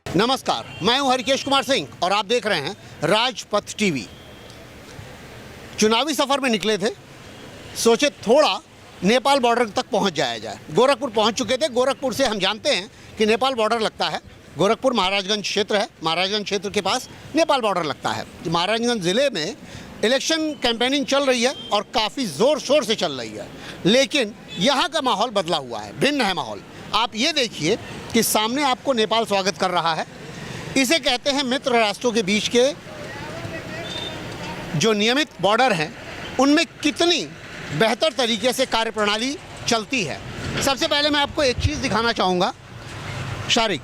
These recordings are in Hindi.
नमस्कार, मैं हूं हरिकेश कुमार सिंह और आप देख रहे हैं राजपथ टीवी। चुनावी सफ़र में निकले थे, सोचे थोड़ा नेपाल बॉर्डर तक पहुंच जाया जाए। गोरखपुर पहुंच चुके थे। गोरखपुर से हम जानते हैं कि नेपाल बॉर्डर लगता है। गोरखपुर महाराजगंज क्षेत्र है, महाराजगंज क्षेत्र के पास नेपाल बॉर्डर लगता है। महाराजगंज ज़िले में इलेक्शन कैंपेनिंग चल रही है और काफ़ी ज़ोर शोर से चल रही है, लेकिन यहाँ का माहौल बदला हुआ है, भिन्न है माहौल। आप ये देखिए कि सामने आपको नेपाल स्वागत कर रहा है। इसे कहते हैं मित्र राष्ट्रों के बीच के जो नियमित बॉर्डर हैं उनमें कितनी बेहतर तरीके से कार्यप्रणाली चलती है। सबसे पहले मैं आपको एक चीज़ दिखाना चाहूँगा। शारिक,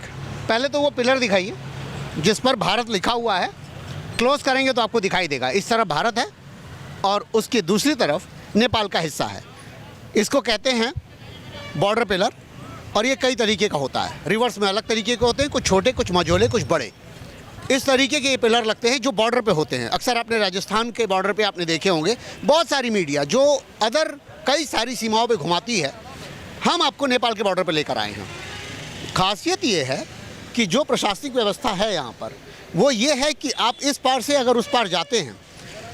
पहले तो वो पिलर दिखाइए जिस पर भारत लिखा हुआ है। क्लोज करेंगे तो आपको दिखाई देगा। इस तरफ भारत है और उसकी दूसरी तरफ नेपाल का हिस्सा है। इसको कहते हैं बॉर्डर पिलर और ये कई तरीके का होता है। रिवर्स में अलग तरीके के होते हैं, कुछ छोटे, कुछ मझोले, कुछ बड़े। इस तरीके के ये पिलर लगते हैं जो बॉर्डर पे होते हैं। अक्सर आपने राजस्थान के बॉर्डर पे आपने देखे होंगे। बहुत सारी मीडिया जो अदर कई सारी सीमाओं पे घुमाती है, हम आपको नेपाल के बॉर्डर पे लेकर आए हैं। खासियत ये है कि जो प्रशासनिक व्यवस्था है यहाँ पर वो ये है कि आप इस पार से अगर उस पार जाते हैं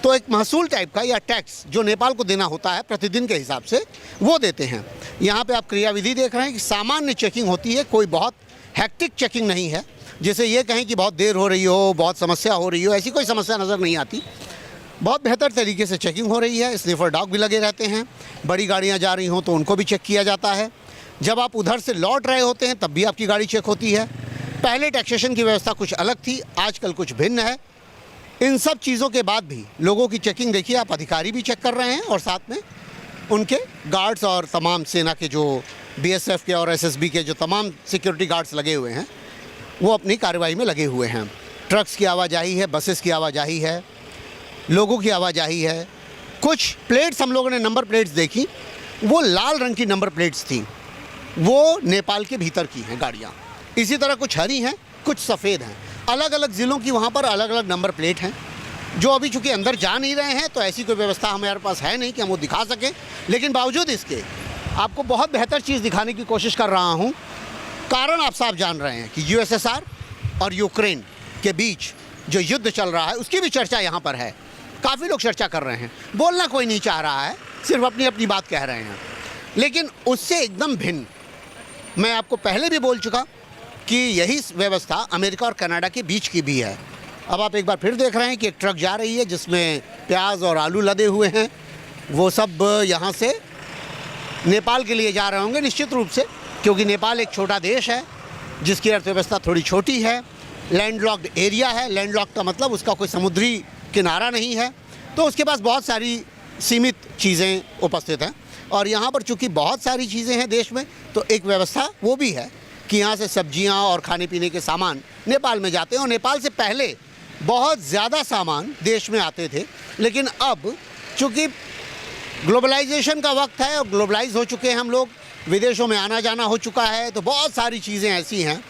तो एक महसूल टाइप का या टैक्स जो नेपाल को देना होता है प्रतिदिन के हिसाब से, वो देते हैं। यहाँ पे आप क्रियाविधि देख रहे हैं कि सामान्य चेकिंग होती है, कोई बहुत हैक्टिक चेकिंग नहीं है। जैसे ये कहें कि बहुत देर हो रही हो, बहुत समस्या हो रही हो, ऐसी कोई समस्या नज़र नहीं आती। बहुत बेहतर तरीके से चेकिंग हो रही है। स्निफर डॉग भी लगे रहते हैं। बड़ी गाड़ियाँ जा रही हों तो उनको भी चेक किया जाता है। जब आप उधर से लौट रहे होते हैं तब भी आपकी गाड़ी चेक होती है। पहले टैक्सेशन की व्यवस्था कुछ अलग थी, आजकल कुछ भिन्न है। इन सब चीज़ों के बाद भी लोगों की चेकिंग देखिए, आप अधिकारी भी चेक कर रहे हैं और साथ में उनके गार्ड्स और तमाम सेना के जो बीएसएफ के और एसएसबी के जो तमाम सिक्योरिटी गार्ड्स लगे हुए हैं वो अपनी कार्रवाई में लगे हुए हैं। ट्रक्स की आवाजाही है, बसेस की आवाजाही है, लोगों की आवाजाही है। कुछ प्लेट्स हम लोगों ने नंबर प्लेट्स देखी, वो लाल रंग की नंबर प्लेट्स थी, वो नेपाल के भीतर की हैं गाड़ियाँ। इसी तरह कुछ हरी हैं, कुछ सफ़ेद हैं। अलग अलग ज़िलों की वहाँ पर अलग अलग नंबर प्लेट हैं जो अभी चूँकि अंदर जा नहीं रहे हैं तो ऐसी कोई व्यवस्था हमारे पास है नहीं कि हम वो दिखा सकें। लेकिन बावजूद इसके आपको बहुत बेहतर चीज़ दिखाने की कोशिश कर रहा हूँ। कारण आप साफ जान रहे हैं कि यूएसएसआर और यूक्रेन के बीच जो युद्ध चल रहा है उसकी भी चर्चा यहाँ पर है। काफ़ी लोग चर्चा कर रहे हैं, बोलना कोई नहीं चाह रहा है, सिर्फ अपनी अपनी बात कह रहे हैं। लेकिन उससे एकदम भिन्न मैं आपको पहले भी बोल चुका कि यही व्यवस्था अमेरिका और कनाडा के बीच की भी है। अब आप एक बार फिर देख रहे हैं कि एक ट्रक जा रही है जिसमें प्याज और आलू लदे हुए हैं। वो सब यहाँ से नेपाल के लिए जा रहे होंगे निश्चित रूप से, क्योंकि नेपाल एक छोटा देश है जिसकी अर्थव्यवस्था थोड़ी छोटी है, लैंडलॉक्ड एरिया है। लैंडलॉक्ड का मतलब उसका कोई समुद्री किनारा नहीं है, तो उसके पास बहुत सारी सीमित चीज़ें उपस्थित हैं। और यहाँ पर चूँकि बहुत सारी चीज़ें हैं देश में, तो एक व्यवस्था वो भी है कि यहाँ से सब्जियाँ और खाने पीने के सामान नेपाल में जाते हैं। और नेपाल से पहले बहुत ज़्यादा सामान देश में आते थे, लेकिन अब चूँकि ग्लोबलाइजेशन का वक्त है और ग्लोबलाइज हो चुके हैं हम लोग, विदेशों में आना जाना हो चुका है, तो बहुत सारी चीज़ें ऐसी हैं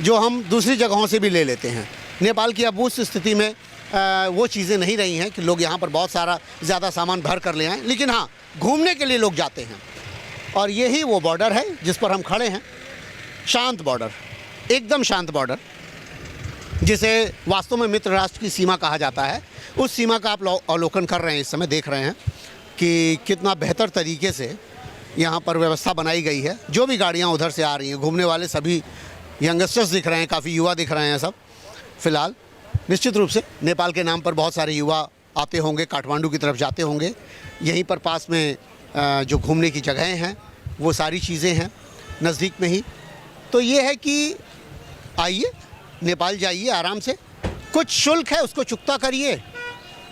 जो हम दूसरी जगहों से भी ले लेते हैं। नेपाल की अब उस स्थिति में वो चीज़ें नहीं रही हैं कि लोग यहाँ पर बहुत सारा ज़्यादा सामान भर कर ले आएँ। लेकिन हाँ, घूमने के लिए लोग जाते हैं। और यही वो बॉर्डर है जिस पर हम खड़े हैं। शांत बॉर्डर, एकदम शांत बॉर्डर, जिसे वास्तव में मित्र राष्ट्र की सीमा कहा जाता है। उस सीमा का आप अवलोकन कर रहे हैं, इस समय देख रहे हैं कि कितना बेहतर तरीके से यहाँ पर व्यवस्था बनाई गई है। जो भी गाड़ियाँ उधर से आ रही हैं, घूमने वाले सभी यंगस्टर्स दिख रहे हैं, काफ़ी युवा दिख रहे हैं सब फ़िलहाल। निश्चित रूप से नेपाल के नाम पर बहुत सारे युवा आते होंगे, काठमांडू की तरफ जाते होंगे। यहीं पर पास में जो घूमने की जगहें हैं वो सारी चीज़ें हैं नज़दीक में ही। तो ये है कि आइए नेपाल जाइए आराम से, कुछ शुल्क है उसको चुकता करिए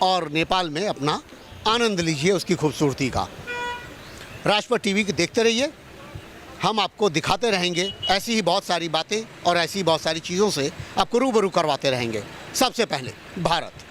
और नेपाल में अपना आनंद लीजिए उसकी खूबसूरती का। राजपथ टीवी के देखते रहिए, हम आपको दिखाते रहेंगे ऐसी ही बहुत सारी बातें और ऐसी बहुत सारी चीज़ों से आपको रूबरू करवाते रहेंगे। सबसे पहले भारत।